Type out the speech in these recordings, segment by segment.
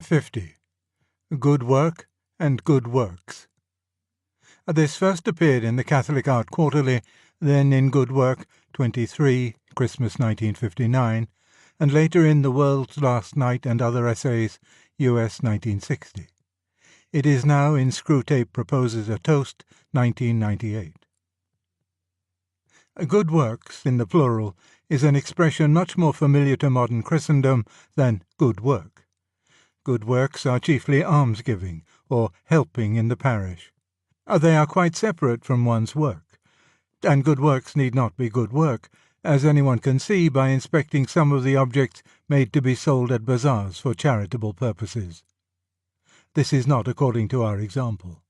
50. Good Work and Good Works. This first appeared in the Catholic Art Quarterly, then in Good Work 23, Christmas 1959, and later in The World's Last Night and Other Essays, US 1960. It is now in Screwtape Proposes a Toast, 1998. Good works, in the plural, is an expression much more familiar to modern Christendom than good work. Good works are chiefly almsgiving, or helping in the parish. They are quite separate from one's work, and good works need not be good work, as anyone can see by inspecting some of the objects made to be sold at bazaars for charitable purposes. This is not according to our example.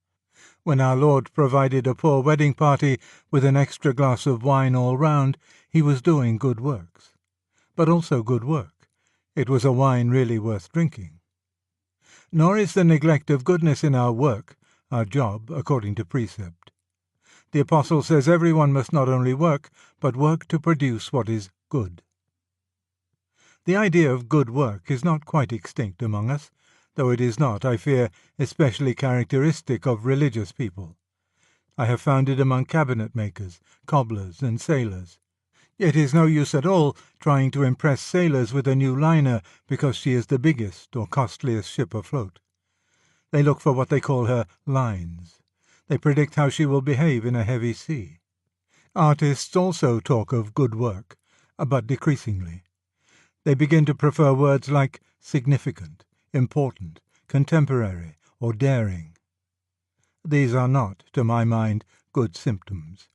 When our Lord provided a poor wedding party with an extra glass of wine all round, he was doing good works. But also good work. It was a wine really worth drinking. Nor is the neglect of goodness in our work, our job, according to precept. The Apostle says everyone must not only work, but work to produce what is good. The idea of good work is not quite extinct among us, though it is not, I fear, especially characteristic of religious people. I have found it among cabinet-makers, cobblers, and sailors. It is no use at all trying to impress sailors with a new liner because she is the biggest or costliest ship afloat. They look for what they call her lines. They predict how she will behave in a heavy sea. Artists also talk of good work, but decreasingly. They begin to prefer words like significant, important, contemporary, or daring. These are not, to my mind, good symptoms.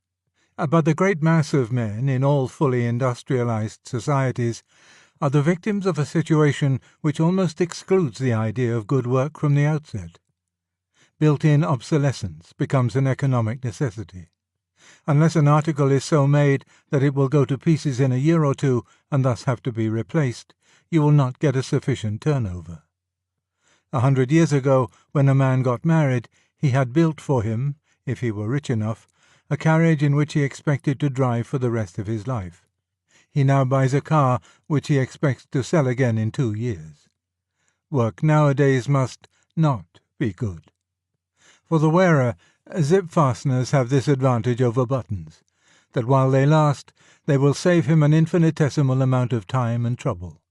But the great mass of men in all fully industrialized societies are the victims of a situation which almost excludes the idea of good work from the outset. Built-in obsolescence becomes an economic necessity. Unless an article is so made that it will go to pieces in a year or two and thus have to be replaced, you will not get a sufficient turnover. 100 years ago, when a man got married, he had built for him, if he were rich enough, a carriage in which he expected to drive for the rest of his life. He now buys a car which he expects to sell again in 2 years. Work nowadays must not be good. For the wearer, zip fasteners have this advantage over buttons, that while they last, they will save him an infinitesimal amount of time and trouble.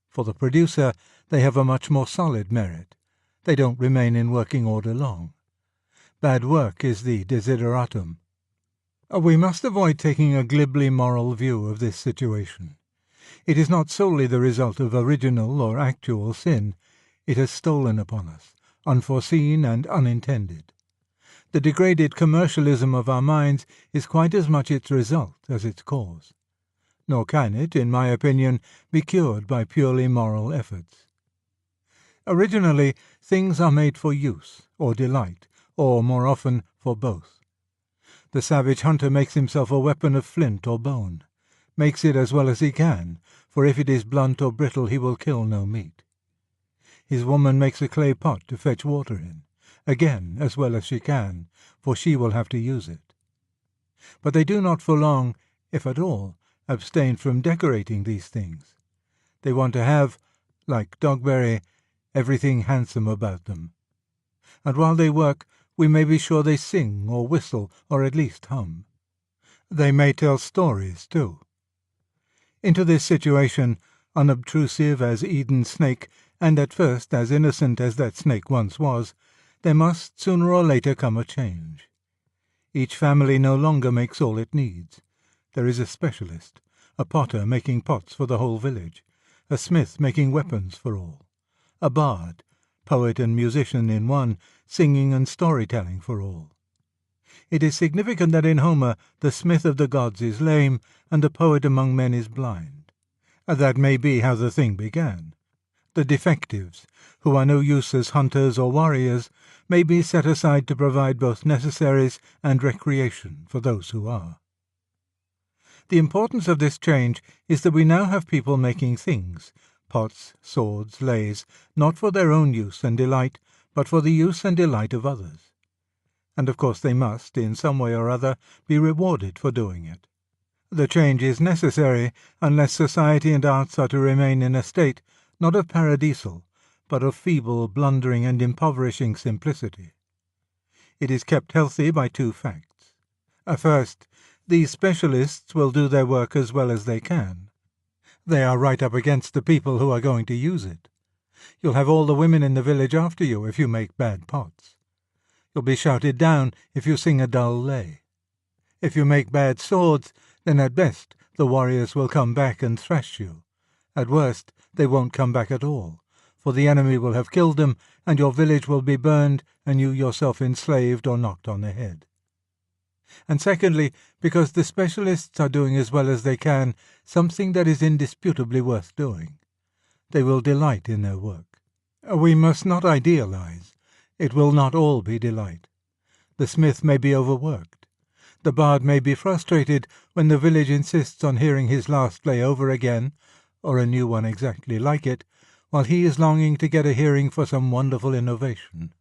For the producer, they have a much more solid merit. They don't remain in working order long. Bad work is the desideratum. We must avoid taking a glibly moral view of this situation. It is not solely the result of original or actual sin. It has stolen upon us, unforeseen and unintended. The degraded commercialism of our minds is quite as much its result as its cause. Nor can it, in my opinion, be cured by purely moral efforts. Originally, things are made for use, or delight, or, more often, for both. The savage hunter makes himself a weapon of flint or bone, makes it as well as he can, for if it is blunt or brittle he will kill no meat. His woman makes a clay pot to fetch water in, again as well as she can, for she will have to use it. But they do not for long, if at all, abstain from decorating these things. They want to have, like Dogberry, everything handsome about them. And while they work, we may be sure they sing or whistle or at least hum. They may tell stories, too. Into this situation, unobtrusive as Eden's snake, and at first as innocent as that snake once was, there must sooner or later come a change. Each family no longer makes all it needs. There is a specialist, a potter making pots for the whole village, a smith making weapons for all, a bard, poet and musician in one, singing and storytelling for all. It is significant that in Homer the smith of the gods is lame, and the poet among men is blind. That may be how the thing began. The defectives, who are no use as hunters or warriors, may be set aside to provide both necessaries and recreation for those who are. The importance of this change is that we now have people making things, pots, swords, lays, not for their own use and delight, but for the use and delight of others. And of course they must, in some way or other, be rewarded for doing it. The change is necessary unless society and arts are to remain in a state, not of paradisal, but of feeble, blundering and impoverishing simplicity. It is kept healthy by two facts. First, these specialists will do their work as well as they can. They are right up against the people who are going to use it. You'll have all the women in the village after you if you make bad pots. You'll be shouted down if you sing a dull lay. If you make bad swords, then at best the warriors will come back and thrash you. At worst, they won't come back at all, for the enemy will have killed them, and your village will be burned, and you yourself enslaved or knocked on the head. And secondly, because the specialists are doing as well as they can something that is indisputably worth doing. They will delight in their work. We must not idealize. It will not all be delight. The smith may be overworked. The bard may be frustrated when the village insists on hearing his last lay over again, or a new one exactly like it, while he is longing to get a hearing for some wonderful innovation.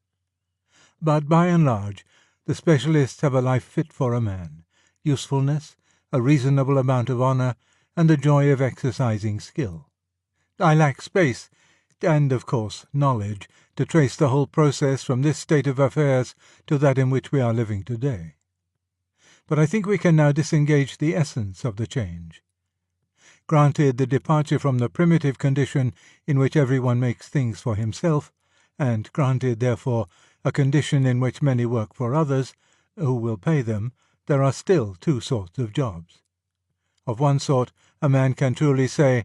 But by and large, the specialists have a life fit for a man, usefulness, a reasonable amount of honour, and the joy of exercising skill. I lack space, and, of course, knowledge, to trace the whole process from this state of affairs to that in which we are living today. But I think we can now disengage the essence of the change. Granted the departure from the primitive condition in which everyone makes things for himself, and granted, therefore, a condition in which many work for others, who will pay them, there are still two sorts of jobs. Of one sort, a man can truly say,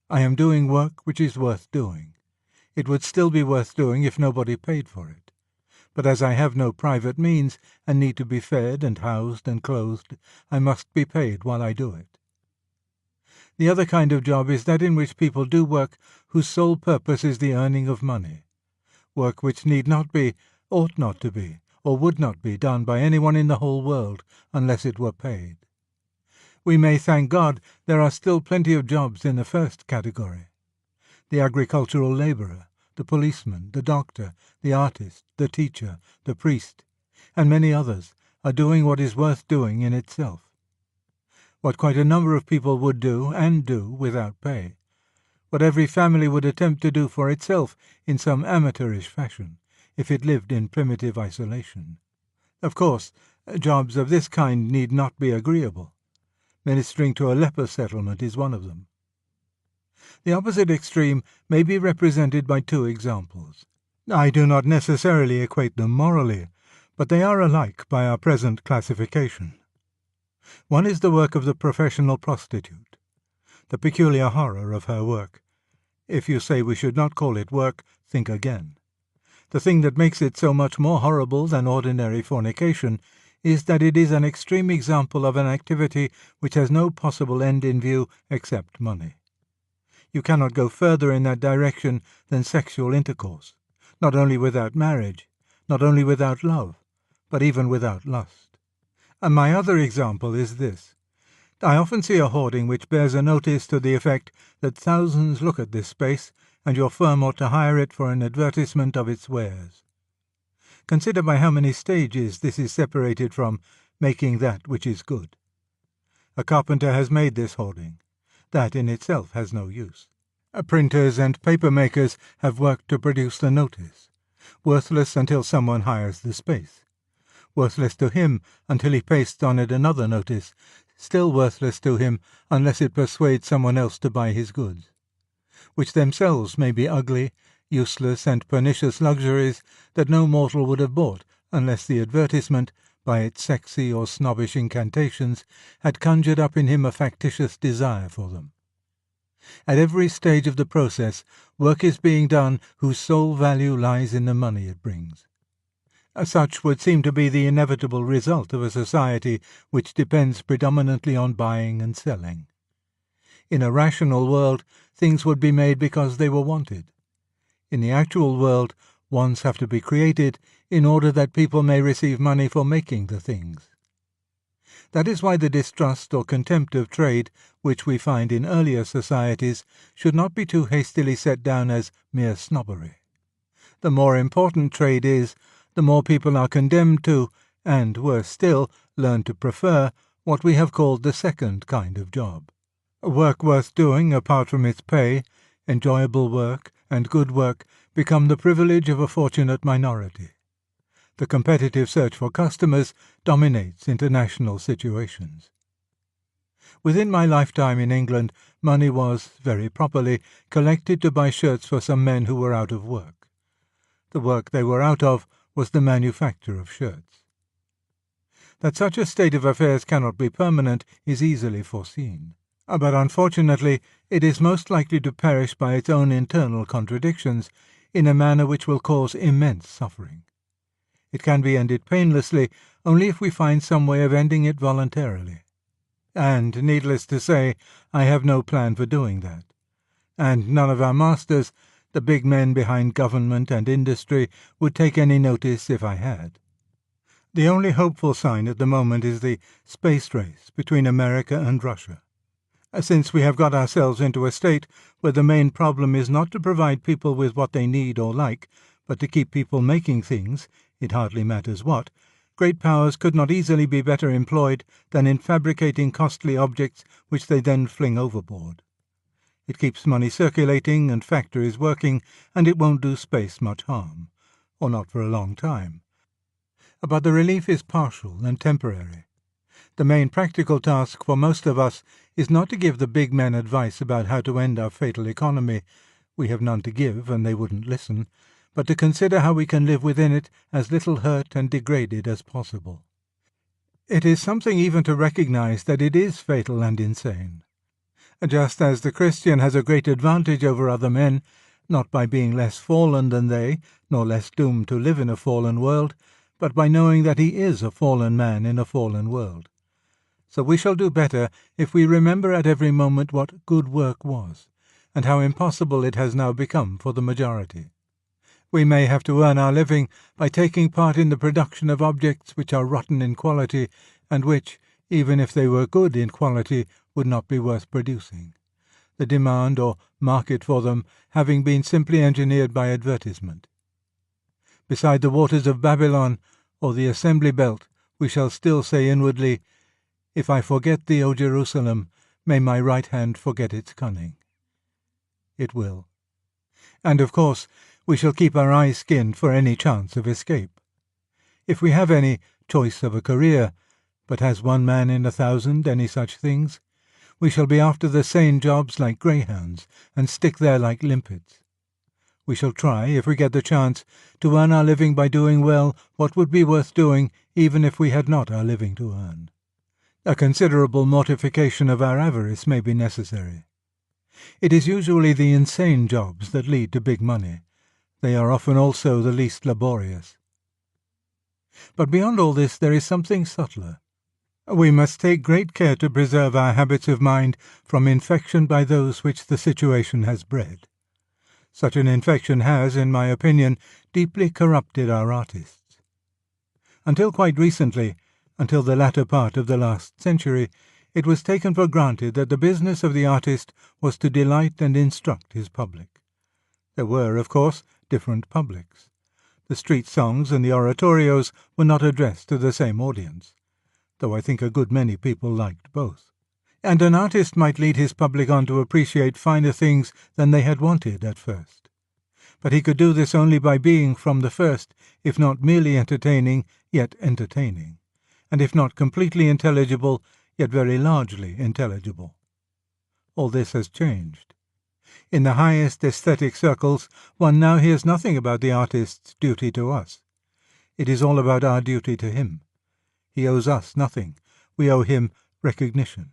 "I am doing work which is worth doing." It would still be worth doing if nobody paid for it. But as I have no private means, and need to be fed and housed and clothed, I must be paid while I do it. The other kind of job is that in which people do work whose sole purpose is the earning of money, work which need not be, ought not to be, or would not be done by anyone in the whole world unless it were paid. We may thank God there are still plenty of jobs in the first category. The agricultural labourer, the policeman, the doctor, the artist, the teacher, the priest, and many others are doing what is worth doing in itself. What quite a number of people would do, and do, without pay. What every family would attempt to do for itself in some amateurish fashion, if it lived in primitive isolation. Of course, jobs of this kind need not be agreeable. Ministering to a leper settlement is one of them. The opposite extreme may be represented by two examples. I do not necessarily equate them morally, but they are alike by our present classification. One is the work of the professional prostitute, the peculiar horror of her work. If you say we should not call it work, think again. The thing that makes it so much more horrible than ordinary fornication is that it is an extreme example of an activity which has no possible end in view except money. You cannot go further in that direction than sexual intercourse, not only without marriage, not only without love, but even without lust. And my other example is this. I often see a hoarding which bears a notice to the effect that thousands look at this space, and your firm ought to hire it for an advertisement of its wares. Consider by how many stages this is separated from making that which is good. A carpenter has made this hoarding. That in itself has no use. Printers and paper-makers have worked to produce the notice, worthless until someone hires the space, worthless to him until he pastes on it another notice, still worthless to him unless it persuades someone else to buy his goods, which themselves may be ugly, useless, and pernicious luxuries that no mortal would have bought unless the advertisement, by its sexy or snobbish incantations, had conjured up in him a factitious desire for them. At every stage of the process, work is being done whose sole value lies in the money it brings. Such would seem to be the inevitable result of a society which depends predominantly on buying and selling. In a rational world, things would be made because they were wanted. In the actual world, wants have to be created in order that people may receive money for making the things. That is why the distrust or contempt of trade, which we find in earlier societies, should not be too hastily set down as mere snobbery. The more important trade is, the more people are condemned to, and worse still, learn to prefer, what we have called the second kind of job. Work worth doing apart from its pay, enjoyable work, and good work become the privilege of a fortunate minority. The competitive search for customers dominates international situations. Within my lifetime in England, money was, very properly, collected to buy shirts for some men who were out of work. The work they were out of was the manufacture of shirts. That such a state of affairs cannot be permanent is easily foreseen. But unfortunately, it is most likely to perish by its own internal contradictions in a manner which will cause immense suffering. It can be ended painlessly only if we find some way of ending it voluntarily. And, needless to say, I have no plan for doing that. And none of our masters, the big men behind government and industry, would take any notice if I had. The only hopeful sign at the moment is the space race between America and Russia. Since we have got ourselves into a state where the main problem is not to provide people with what they need or like, but to keep people making things, it hardly matters what, great powers could not easily be better employed than in fabricating costly objects which they then fling overboard. It keeps money circulating and factories working, and it won't do space much harm, or not for a long time. But the relief is partial and temporary. The main practical task for most of us is not to give the big men advice about how to end our fatal economy. We have none to give, and they wouldn't listen, but to consider how we can live within it as little hurt and degraded as possible. It is something even to recognize that it is fatal and insane. Just as the Christian has a great advantage over other men, not by being less fallen than they, nor less doomed to live in a fallen world, but by knowing that he is a fallen man in a fallen world. So we shall do better if we remember at every moment what good work was, and how impossible it has now become for the majority. We may have to earn our living by taking part in the production of objects which are rotten in quality, and which, even if they were good in quality, would not be worth producing, the demand or market for them having been simply engineered by advertisement. Beside the waters of Babylon or the Assembly Belt, we shall still say inwardly, "If I forget thee, O Jerusalem, may my right hand forget its cunning." It will. And of course we shall keep our eyes skinned for any chance of escape. If we have any choice of a career, but has one man in 1,000 any such things, we shall be after the sane jobs like greyhounds, and stick there like limpets. We shall try, if we get the chance, to earn our living by doing well what would be worth doing even if we had not our living to earn. A considerable mortification of our avarice may be necessary. It is usually the insane jobs that lead to big money. They are often also the least laborious. But beyond all this there is something subtler. We must take great care to preserve our habits of mind from infection by those which the situation has bred. Such an infection has, in my opinion, deeply corrupted our artists. Until quite recently, until the latter part of the last century, it was taken for granted that the business of the artist was to delight and instruct his public. There were, of course, different publics. The street songs and the oratorios were not addressed to the same audience, though I think a good many people liked both. And an artist might lead his public on to appreciate finer things than they had wanted at first. But he could do this only by being, from the first, if not merely entertaining, yet entertaining, and if not completely intelligible, yet very largely intelligible. All this has changed. In the highest aesthetic circles, one now hears nothing about the artist's duty to us. It is all about our duty to him. He owes us nothing. We owe him recognition,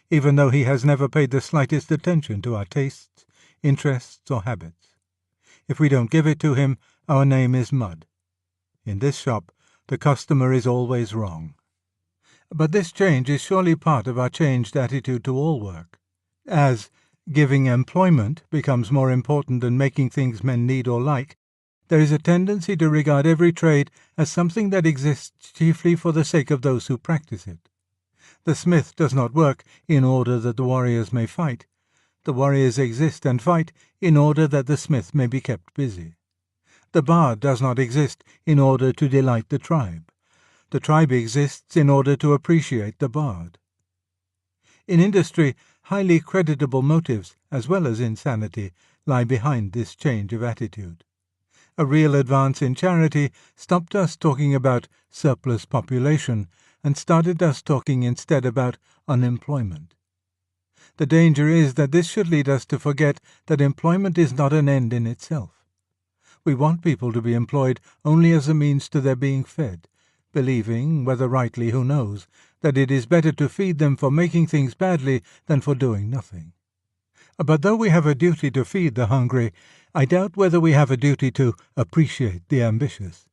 even though he has never paid the slightest attention to our tastes, interests, or habits. If we don't give it to him, our name is mud. In this shop, the customer is always wrong. But this change is surely part of our changed attitude to all work. As giving employment becomes more important than making things men need or like, there is a tendency to regard every trade as something that exists chiefly for the sake of those who practice it. The smith does not work in order that the warriors may fight. The warriors exist and fight in order that the smith may be kept busy. The bard does not exist in order to delight the tribe. The tribe exists in order to appreciate the bard. In industry, highly creditable motives, as well as insanity, lie behind this change of attitude. A real advance in charity stopped us talking about surplus population and started us talking instead about unemployment. The danger is that this should lead us to forget that employment is not an end in itself. We want people to be employed only as a means to their being fed, believing, whether rightly who knows, that it is better to feed them for making things badly than for doing nothing. But though we have a duty to feed the hungry, I doubt whether we have a duty to appreciate the ambitious.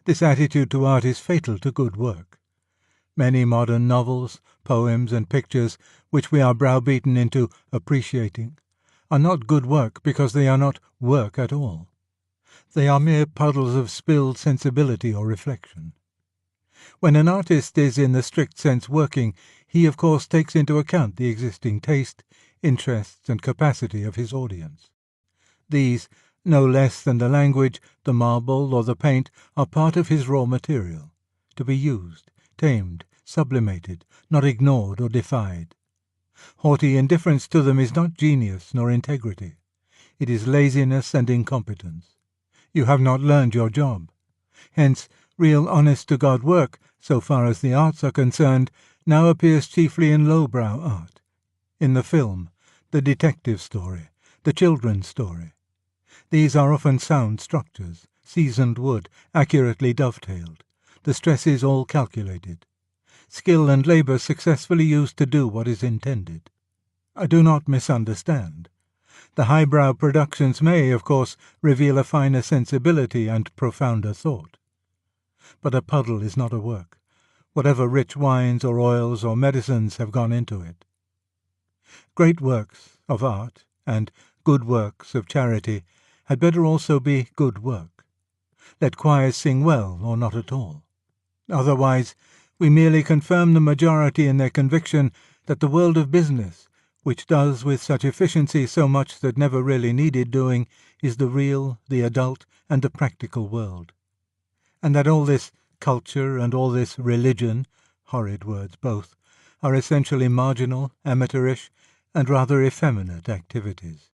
This attitude to art is fatal to good work. Many modern novels, poems, and pictures which we are browbeaten into appreciating are not good work because they are not work at all. They are mere puddles of spilled sensibility or reflection. When an artist is in the strict sense working, he of course takes into account the existing taste, interests, and capacity of his audience. These, no less than the language, the marble, or the paint, are part of his raw material, to be used, tamed, sublimated, not ignored or defied. Haughty indifference to them is not genius nor integrity. It is laziness and incompetence. You have not learned your job. Hence, real honest-to-God work, so far as the arts are concerned, now appears chiefly in lowbrow art, in the film, the detective story, the children's story. These are often sound structures, seasoned wood, accurately dovetailed, the stresses all calculated, skill and labour successfully used to do what is intended. I do not misunderstand. The highbrow productions may, of course, reveal a finer sensibility and profounder thought. But a puddle is not a work, whatever rich wines or oils or medicines have gone into it. Great works of art and good works of charity had better also be good work. Let choirs sing well or not at all. Otherwise, we merely confirm the majority in their conviction that the world of business, which does with such efficiency so much that never really needed doing, is the real, the adult, and the practical world. And that all this culture and all this religion, horrid words both, are essentially marginal, amateurish, and rather effeminate activities.